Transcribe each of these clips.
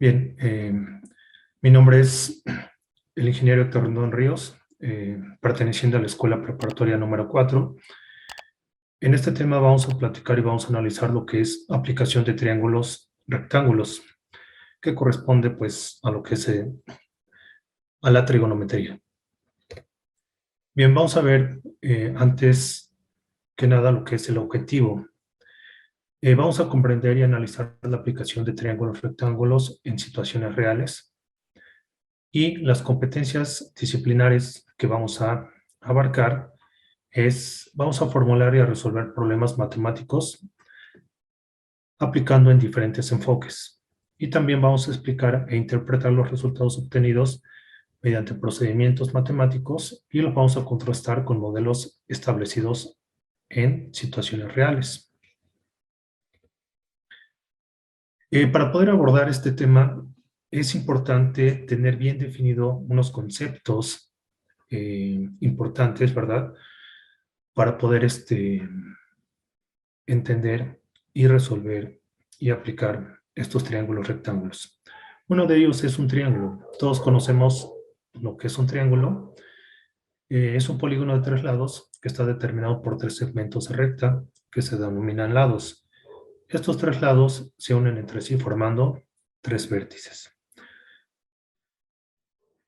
Bien, mi nombre es el ingeniero Héctor Rendón Ríos, perteneciente a la Escuela Preparatoria número 4. En este tema vamos a platicar y vamos a analizar lo que es aplicación de triángulos rectángulos, que corresponde pues a lo que es a la trigonometría. Bien, vamos a ver antes que nada lo que es el objetivo. Vamos a comprender y analizar la aplicación de triángulos rectángulos en situaciones reales. Y las competencias disciplinares que vamos a abarcar vamos a formular y a resolver problemas matemáticos aplicando en diferentes enfoques. Y también vamos a explicar e interpretar los resultados obtenidos mediante procedimientos matemáticos y los vamos a contrastar con modelos establecidos en situaciones reales. Para poder abordar este tema, es importante tener bien definido unos conceptos importantes, ¿verdad? Para poder entender y resolver y aplicar estos triángulos rectángulos. Uno de ellos es un triángulo. Todos conocemos lo que es un triángulo. Es un polígono de 3 lados que está determinado por 3 segmentos de recta que se denominan lados. Estos 3 lados se unen entre sí formando 3 vértices.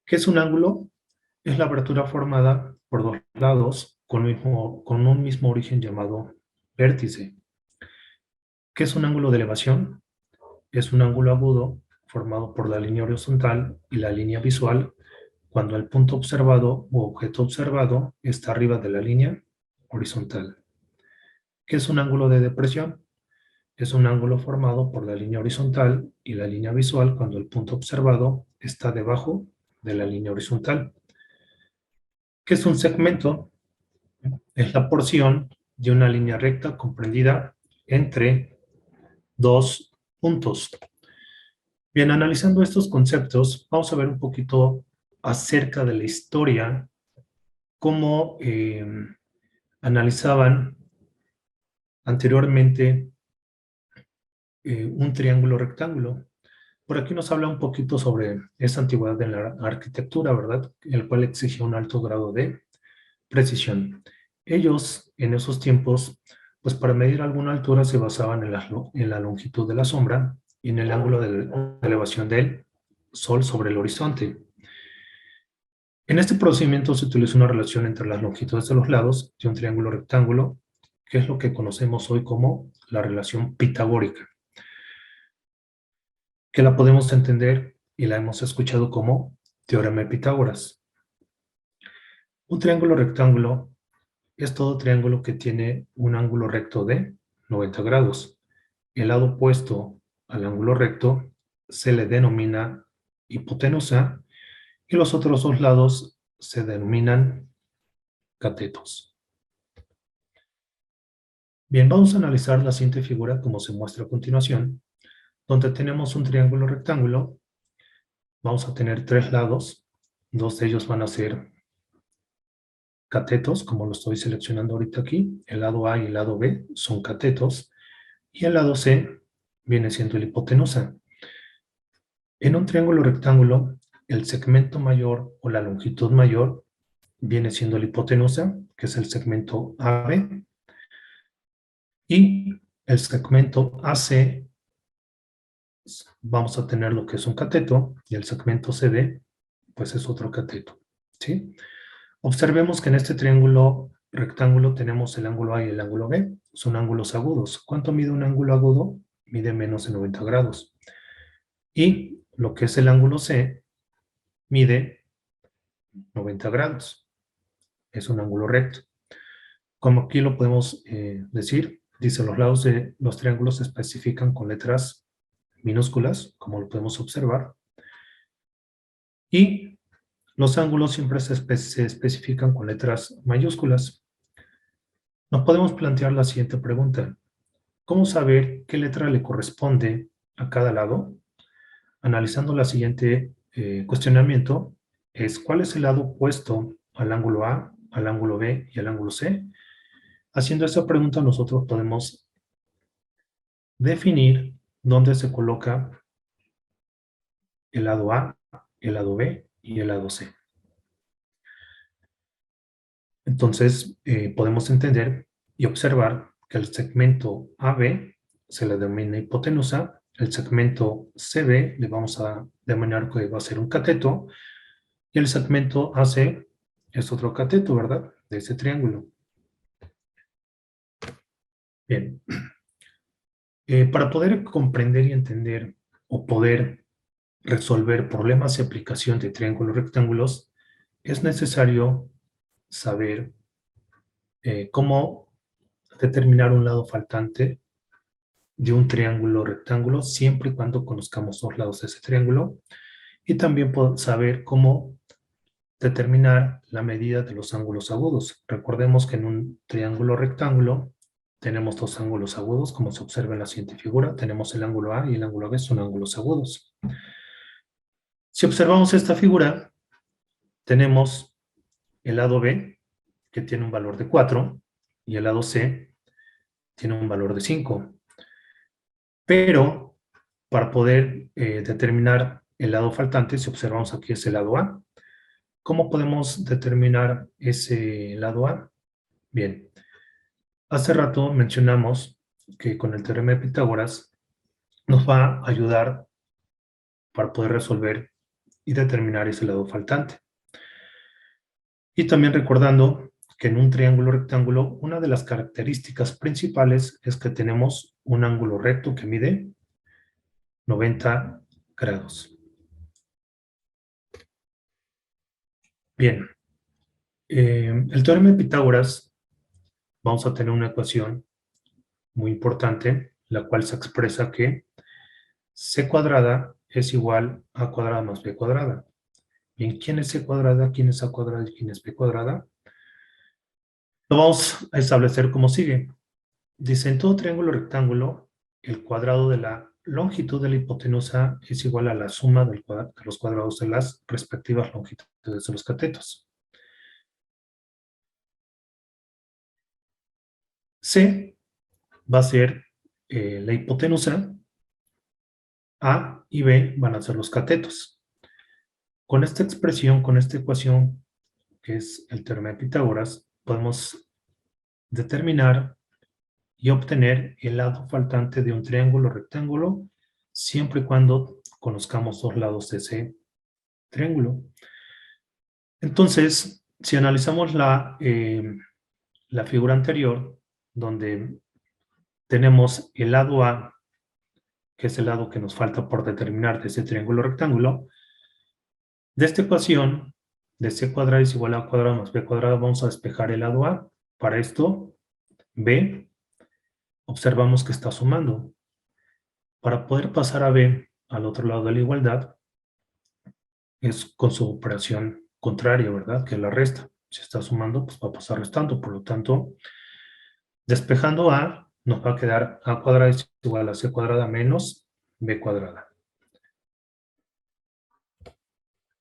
¿Qué es un ángulo? Es la abertura formada por 2 lados con un mismo origen llamado vértice. ¿Qué es un ángulo de elevación? Es un ángulo agudo formado por la línea horizontal y la línea visual cuando el punto observado u objeto observado está arriba de la línea horizontal. ¿Qué es un ángulo de depresión? Es un ángulo formado por la línea horizontal y la línea visual cuando el punto observado está debajo de la línea horizontal. ¿Qué es un segmento? Es la porción de una línea recta comprendida entre 2 puntos. Bien, analizando estos conceptos, vamos a ver un poquito acerca de la historia, cómo analizaban anteriormente un triángulo rectángulo. Por aquí nos habla un poquito sobre esa antigüedad de la arquitectura, ¿verdad? El cual exigía un alto grado de precisión. Ellos, en esos tiempos, pues para medir alguna altura se basaban en la longitud de la sombra y en el ángulo de elevación del sol sobre el horizonte. En este procedimiento se utiliza una relación entre las longitudes de los lados de un triángulo rectángulo, que es lo que conocemos hoy como la relación pitagórica, que la podemos entender y la hemos escuchado como teorema de Pitágoras. Un triángulo rectángulo es todo triángulo que tiene un ángulo recto de 90 grados. El lado opuesto al ángulo recto se le denomina hipotenusa y los otros 2 lados se denominan catetos. Bien, vamos a analizar la siguiente figura como se muestra a continuación, donde tenemos un triángulo rectángulo. Vamos a tener 3 lados, 2 de ellos van a ser catetos, como lo estoy seleccionando ahorita aquí. El lado A y el lado B son catetos, y el lado C viene siendo la hipotenusa. En un triángulo rectángulo, el segmento mayor o la longitud mayor viene siendo la hipotenusa, que es el segmento AB, y el segmento AC vamos a tener lo que es un cateto, y el segmento CD pues es otro cateto, ¿sí? Observemos que en este triángulo rectángulo tenemos el ángulo A y el ángulo B, son ángulos agudos. ¿Cuánto mide un ángulo agudo? Mide menos de 90 grados. Y lo que es el ángulo C mide 90 grados. Es un ángulo recto. Como aquí lo podemos decir, dice los lados de los triángulos se especifican con letras minúsculas, como lo podemos observar, y los ángulos siempre se especifican con letras mayúsculas. Nos podemos plantear la siguiente pregunta. ¿Cómo saber qué letra le corresponde a cada lado? Analizando la siguiente cuestionamiento, es ¿cuál es el lado opuesto al ángulo A, al ángulo B y al ángulo C? Haciendo esta pregunta nosotros podemos definir dónde se coloca el lado A, el lado B y el lado C. Entonces, podemos entender y observar que el segmento AB se le denomina hipotenusa, el segmento CB le vamos a denominar que va a ser un cateto, y el segmento AC es otro cateto, ¿verdad? De ese triángulo. Bien. Para poder comprender y entender o poder resolver problemas de aplicación de triángulos rectángulos, es necesario saber cómo determinar un lado faltante de un triángulo rectángulo siempre y cuando conozcamos los lados de ese triángulo, y también saber cómo determinar la medida de los ángulos agudos. Recordemos que en un triángulo rectángulo tenemos dos ángulos agudos, como se observa en la siguiente figura. Tenemos el ángulo A y el ángulo B, son ángulos agudos. Si observamos esta figura, tenemos el lado B, que tiene un valor de 4, y el lado C tiene un valor de 5. Pero para poder determinar el lado faltante, si observamos aquí es el lado A. ¿Cómo podemos determinar ese lado A? Bien, hace rato mencionamos que con el teorema de Pitágoras nos va a ayudar para poder resolver y determinar ese lado faltante. Y también recordando que en un triángulo rectángulo, una de las características principales es que tenemos un ángulo recto que mide 90 grados. Bien, el teorema de Pitágoras, vamos a tener una ecuación muy importante, la cual se expresa que c cuadrada es igual a a cuadrada más b cuadrada. Bien, ¿quién es c cuadrada, quién es a cuadrada y quién es b cuadrada? Lo vamos a establecer como sigue. Dice, en todo triángulo rectángulo, el cuadrado de la longitud de la hipotenusa es igual a la suma de los cuadrados de las respectivas longitudes de los catetos. C va a ser la hipotenusa, A y B van a ser los catetos. Con esta expresión, con esta ecuación, que es el teorema de Pitágoras, podemos determinar y obtener el lado faltante de un triángulo rectángulo siempre y cuando conozcamos dos lados de ese triángulo. Entonces, si analizamos la figura anterior, donde tenemos el lado A, que es el lado que nos falta por determinar de ese triángulo rectángulo, de esta ecuación, de c cuadrado es igual a cuadrado más b cuadrado, vamos a despejar el lado A. Para esto, B, observamos que está sumando. Para poder pasar a B al otro lado de la igualdad, es con su operación contraria, ¿verdad? Que es la resta. Si está sumando, pues va a pasar restando. Por lo tanto, despejando A, nos va a quedar A cuadrada es igual a C cuadrada menos B cuadrada.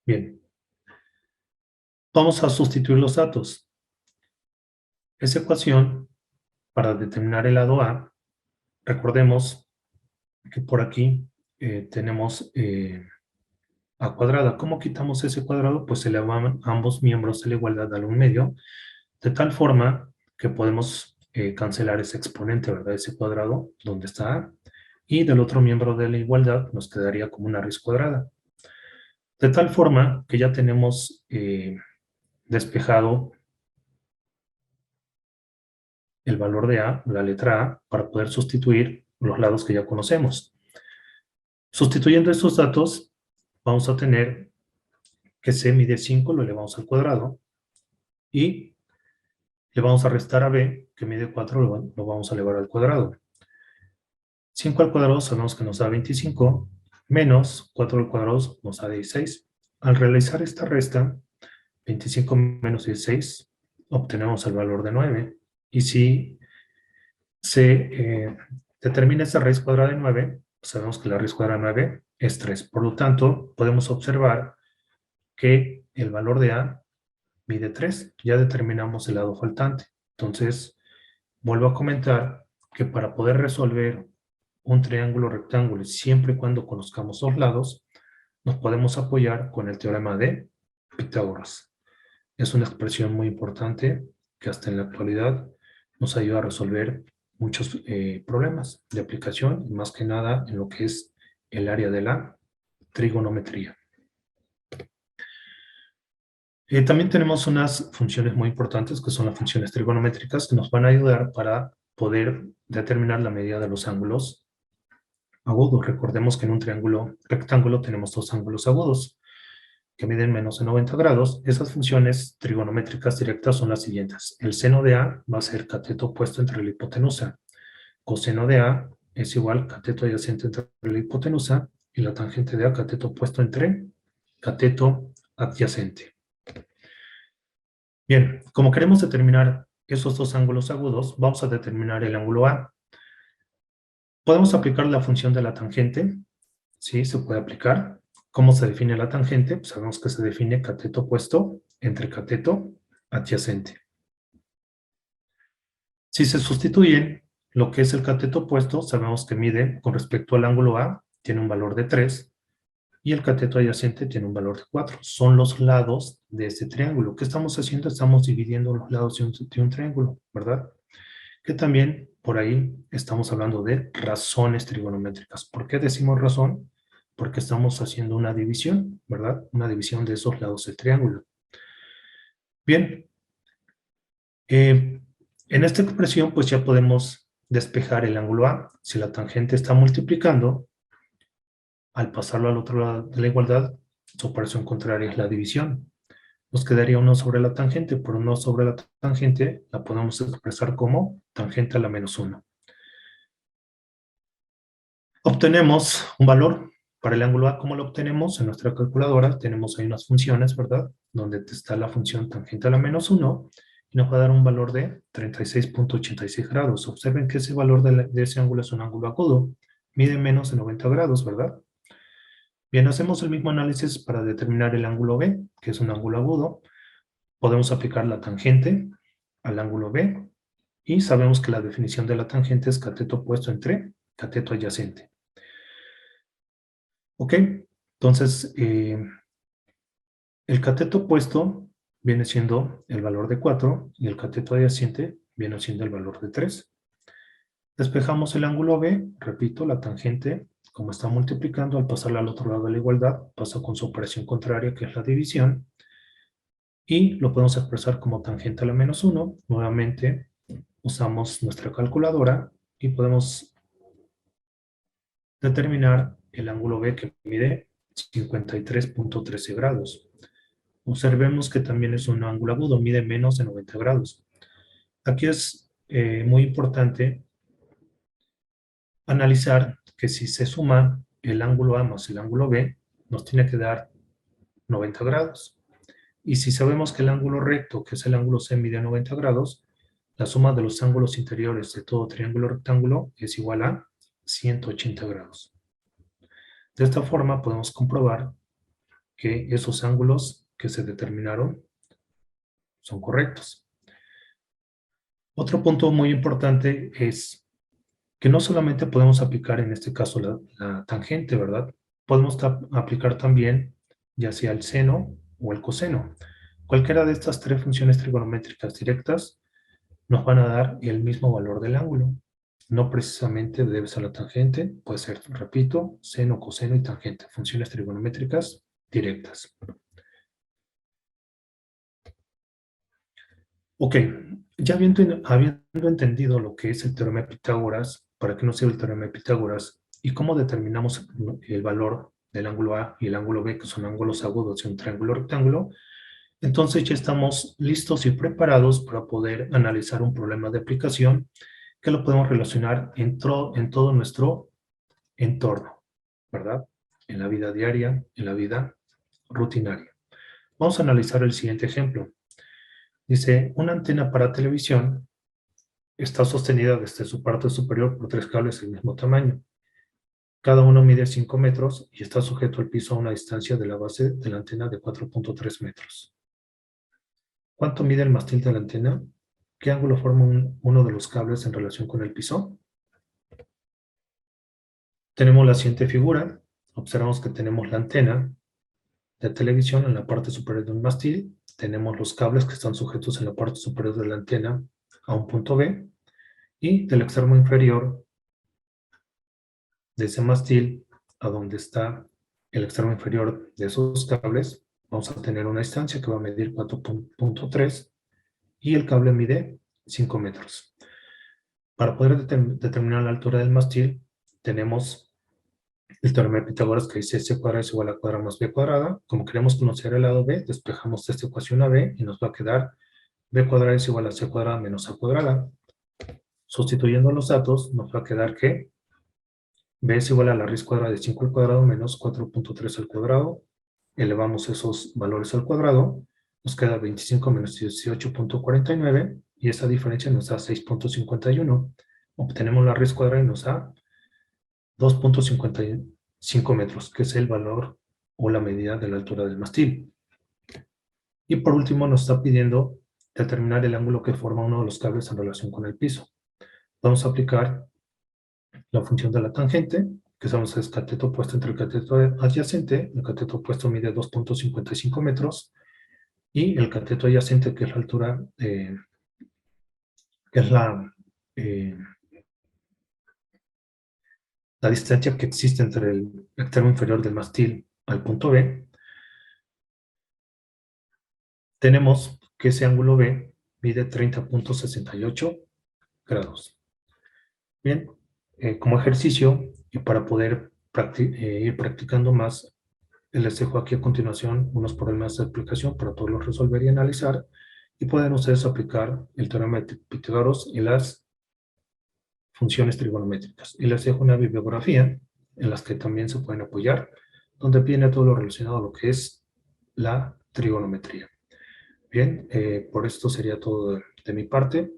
Bien. Vamos a sustituir los datos. Esa ecuación, para determinar el lado A, recordemos que por aquí tenemos A cuadrada. ¿Cómo quitamos ese cuadrado? Pues se le van ambos miembros de la igualdad al 1/2, de tal forma que podemos cancelar ese exponente, ¿verdad? Ese cuadrado donde está A, y del otro miembro de la igualdad nos quedaría como una raíz cuadrada. De tal forma que ya tenemos despejado el valor de A, la letra A, para poder sustituir los lados que ya conocemos. Sustituyendo estos datos, vamos a tener que C mide 5, lo elevamos al cuadrado, y le vamos a restar a B, que mide 4, lo vamos a elevar al cuadrado. 5 al cuadrado sabemos que nos da 25, menos 4 al cuadrado nos da 16. Al realizar esta resta, 25 menos 16, obtenemos el valor de 9. Y si se determina esta raíz cuadrada de 9, sabemos que la raíz cuadrada de 9 es 3. Por lo tanto, podemos observar que el valor de A mide 3. Ya determinamos el lado faltante. Entonces, vuelvo a comentar que para poder resolver un triángulo rectángulo, siempre y cuando conozcamos dos lados, nos podemos apoyar con el teorema de Pitágoras. Es una expresión muy importante que hasta en la actualidad nos ayuda a resolver muchos problemas de aplicación, y más que nada en lo que es el área de la trigonometría. También tenemos unas funciones muy importantes que son las funciones trigonométricas que nos van a ayudar para poder determinar la medida de los ángulos agudos. Recordemos que en un triángulo rectángulo tenemos dos ángulos agudos que miden menos de 90 grados. Esas funciones trigonométricas directas son las siguientes. El seno de A va a ser cateto opuesto entre la hipotenusa. Coseno de A es igual cateto adyacente entre la hipotenusa y la tangente de A cateto opuesto entre cateto adyacente. Bien, como queremos determinar esos dos ángulos agudos, vamos a determinar el ángulo A. Podemos aplicar la función de la tangente. Sí, se puede aplicar. ¿Cómo se define la tangente? Pues sabemos que se define cateto opuesto entre cateto adyacente. Si se sustituyen lo que es el cateto opuesto, sabemos que mide con respecto al ángulo A, tiene un valor de 3, y el cateto adyacente tiene un valor de 4. Son los lados de este triángulo. ¿Qué estamos haciendo? Estamos dividiendo los lados de un triángulo, ¿verdad? Que también por ahí estamos hablando de razones trigonométricas. ¿Por qué decimos razón? Porque estamos haciendo una división, ¿verdad? Una división de esos lados del triángulo. Bien, en esta expresión pues ya podemos despejar el ángulo A. Si la tangente está multiplicando, al pasarlo al otro lado de la igualdad, su operación contraria es la división. Nos quedaría 1 sobre la tangente. Por 1 sobre la tangente la podemos expresar como tangente a la menos 1. Obtenemos un valor para el ángulo A. ¿Cómo lo obtenemos? En nuestra calculadora tenemos ahí unas funciones, ¿verdad? Donde está la función tangente a la menos 1 y nos va a dar un valor de 36.86 grados. Observen que ese valor de ese ángulo es un ángulo agudo. Mide menos de 90 grados, ¿verdad? Bien, hacemos el mismo análisis para determinar el ángulo B, que es un ángulo agudo. Podemos aplicar la tangente al ángulo B y sabemos que la definición de la tangente es cateto opuesto entre cateto adyacente. ¿Ok? Entonces, el cateto opuesto viene siendo el valor de 4 y el cateto adyacente viene siendo el valor de 3. Despejamos el ángulo B, repito, la tangente, como está multiplicando, al pasarla al otro lado de la igualdad, pasa con su operación contraria, que es la división, y lo podemos expresar como tangente a la menos 1. Nuevamente, usamos nuestra calculadora y podemos determinar el ángulo B, que mide 53.13 grados. Observemos que también es un ángulo agudo, mide menos de 90 grados. Aquí es muy importante analizar que si se suma el ángulo A más el ángulo B, nos tiene que dar 90 grados. Y si sabemos que el ángulo recto, que es el ángulo C, mide 90 grados, la suma de los ángulos interiores de todo triángulo rectángulo es igual a 180 grados. De esta forma podemos comprobar que esos ángulos que se determinaron son correctos. Otro punto muy importante es que no solamente podemos aplicar en este caso la tangente, ¿verdad? Podemos aplicar también ya sea el seno o el coseno. Cualquiera de estas tres funciones trigonométricas directas nos van a dar el mismo valor del ángulo. No precisamente debe ser la tangente, puede ser, repito, seno, coseno y tangente. Funciones trigonométricas directas. Ok, ya habiendo entendido lo que es el teorema de Pitágoras, para qué nos sirve el teorema de Pitágoras y cómo determinamos el valor del ángulo A y el ángulo B, que son ángulos agudos de un triángulo rectángulo, entonces ya estamos listos y preparados para poder analizar un problema de aplicación que lo podemos relacionar en todo nuestro entorno, ¿verdad? En la vida diaria, en la vida rutinaria. Vamos a analizar el siguiente ejemplo. Dice, una antena para televisión está sostenida desde su parte superior por 3 cables del mismo tamaño. Cada uno mide 5 metros y está sujeto al piso a una distancia de la base de la antena de 4.3 metros. ¿Cuánto mide el mástil de la antena? ¿Qué ángulo forma uno de los cables en relación con el piso? Tenemos la siguiente figura. observamos que tenemos la antena de televisión en la parte superior de un mástil, tenemos los cables que están sujetos en la parte superior de la antena a un punto B, y del extremo inferior de ese mástil a donde está el extremo inferior de esos cables, vamos a tener una distancia que va a medir 4.3 y el cable mide 5 metros. Para poder determinar la altura del mástil, tenemos el teorema de Pitágoras que dice c cuadrado es igual a cuadrado más b cuadrada. Como queremos conocer el lado b, despejamos esta ecuación a b y nos va a quedar b cuadrado es igual a c cuadrada menos a cuadrada. Sustituyendo los datos, nos va a quedar que b es igual a la raíz cuadrada de 5 al cuadrado menos 4.3 al cuadrado. Elevamos esos valores al cuadrado, nos queda 25 menos 18.49 y esa diferencia nos da 6.51. Obtenemos la raíz cuadrada y nos da 2.55 metros, que es el valor o la medida de la altura del mástil. Y por último nos está pidiendo determinar el ángulo que forma uno de los cables en relación con el piso. Vamos a aplicar la función de la tangente, que sabemos es cateto opuesto entre el cateto adyacente. El cateto opuesto mide 2.55 metros y el cateto adyacente, que es la altura, que es la distancia que existe entre el extremo inferior del mástil al punto B, tenemos que ese ángulo B mide 30.68 grados. Bien, como ejercicio y para poder ir practicando más, les dejo aquí a continuación unos problemas de aplicación para poderlos resolver y analizar, y pueden ustedes aplicar el teorema de Pitágoras y las funciones trigonométricas. Y les dejo una bibliografía en las que también se pueden apoyar, donde viene todo lo relacionado a lo que es la trigonometría. Bien, por esto sería todo de mi parte.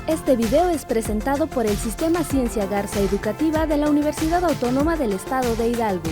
Este video es presentado por el Sistema Ciencia Garza Educativa de la Universidad Autónoma del Estado de Hidalgo.